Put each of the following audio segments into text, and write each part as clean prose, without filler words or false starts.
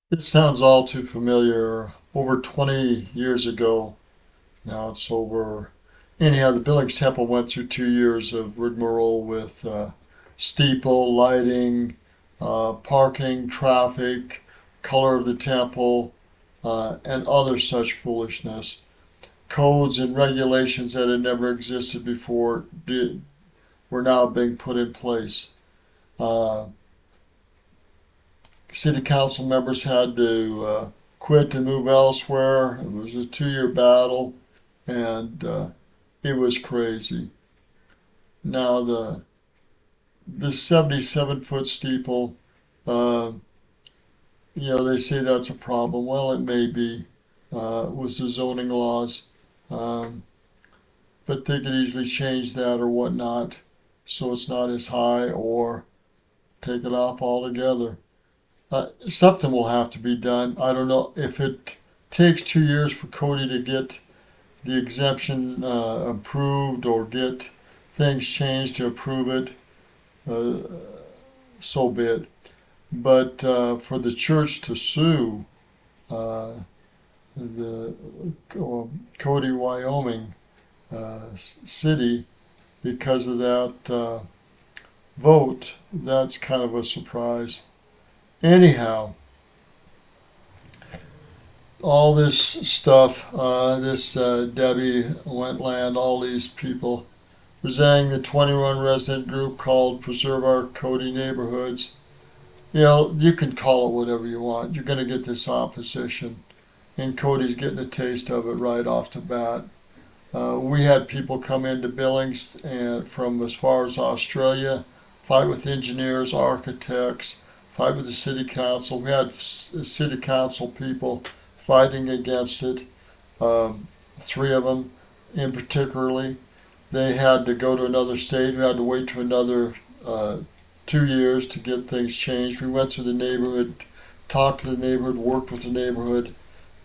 This sounds all too familiar. Over 20 years ago, now it's over. Anyhow, the Billings Temple went through 2 years of rigmarole with steeple, lighting, parking, traffic, color of the temple, and other such foolishness. Codes and regulations that had never existed before were now being put in place. Uh, City council members had to quit and move elsewhere. It was a 2 year battle, and it was crazy. Now the 77-foot steeple, uh, they say that's a problem. Well, it may be with the zoning laws, um, but they could easily change that or whatnot, so it's not as high, or take it off altogether. Something will have to be done. I don't know if it takes 2 years for Cody to get the exemption approved or get things changed to approve it. Uh, so be it. But for the church to sue uh, the Cody, Wyoming city because of that vote, that's kind of a surprise. Anyhow, all this stuff, this Debbie Wentland, all these people presenting the 21 resident group called Preserve Our Cody Neighborhoods. You can call it whatever you want. You're going to get this opposition, and Cody's getting a taste of it right off the bat. We had people come into Billings and from as far as Australia, fight with engineers, architects, fight with the city council. We had city council people fighting against it. Three of them, in particularly, they had to go to another state. We had to wait to another 2 years to get things changed. We went through the neighborhood, talked to the neighborhood, worked with the neighborhood.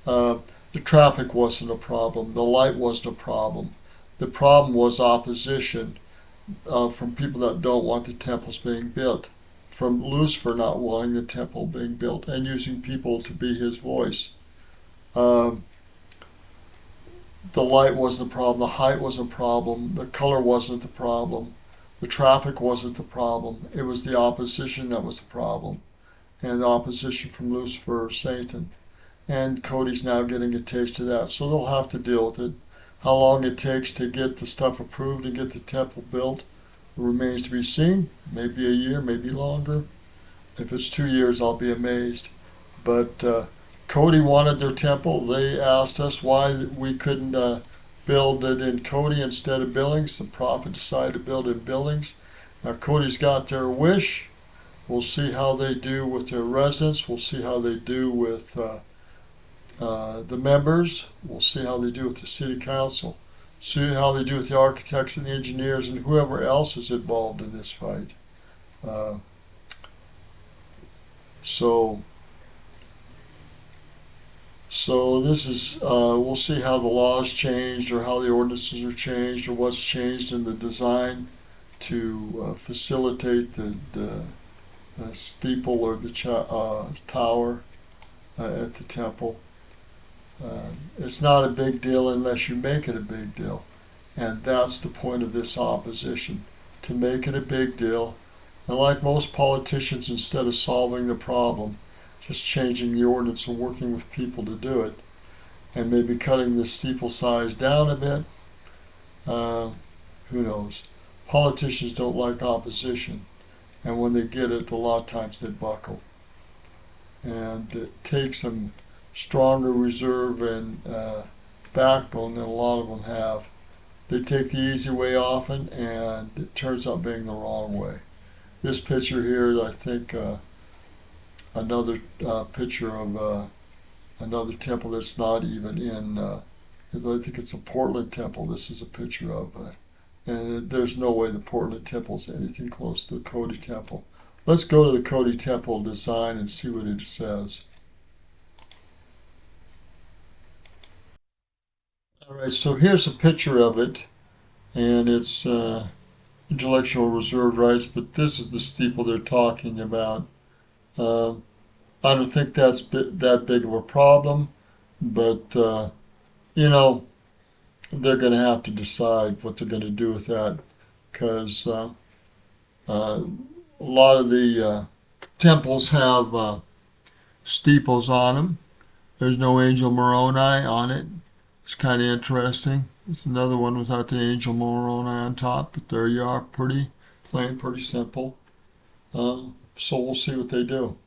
Uh, the traffic wasn't a problem. The light wasn't a problem. The problem was opposition from people that don't want the temples being built, from Lucifer not wanting the temple being built and using people to be his voice. Um, the light wasn't a problem. The height wasn't a problem. The color wasn't the problem. The traffic wasn't the problem. It was the opposition that was the problem, and the opposition from Lucifer or Satan. And Cody's now getting a taste of that, so they'll have to deal with it. How long it takes to get the stuff approved and get the temple built remains to be seen. Maybe a year, maybe longer. If it's 2 years, I'll be amazed. But Cody wanted their temple. They asked us why we couldn't build it in Cody instead of Billings. The prophet decided to build it in Billings. Now Cody's got their wish. We'll see how they do with their residents. We'll see how they do with the members. We'll see how they do with the city council. See how they do with the architects and the engineers and whoever else is involved in this fight. Uh, so, so this is. We'll see how the laws changed, or how the ordinances are changed, or what's changed in the design to facilitate the steeple or the tower at the temple. It's not a big deal unless you make it a big deal. And that's the point of this opposition, to make it a big deal. And like most politicians, instead of solving the problem, just changing the ordinance and working with people to do it, and maybe cutting the steeple size down a bit, uh, who knows. Politicians don't like opposition, and when they get it, a lot of times they buckle. And it takes them stronger reserve and backbone than a lot of them have. They take the easy way often, and it turns out being the wrong way. This picture here, I think, another picture of another temple that's not even in. I think it's a Portland temple. This is a picture of, and there's no way the Portland temple is anything close to the Cody temple. Let's go to the Cody temple design and see what it says. All right, so here's a picture of it, and it's intellectual reserved rights, but this is the steeple they're talking about. Um, I don't think that's that big of a problem, but you know, they're going to have to decide what they're going to do with that because a lot of the temples have steeples on them. There's no angel Moroni on it. It's kind of interesting. There's another one without the angel Moroni on top, but there you are, pretty plain, pretty simple. So we'll see what they do.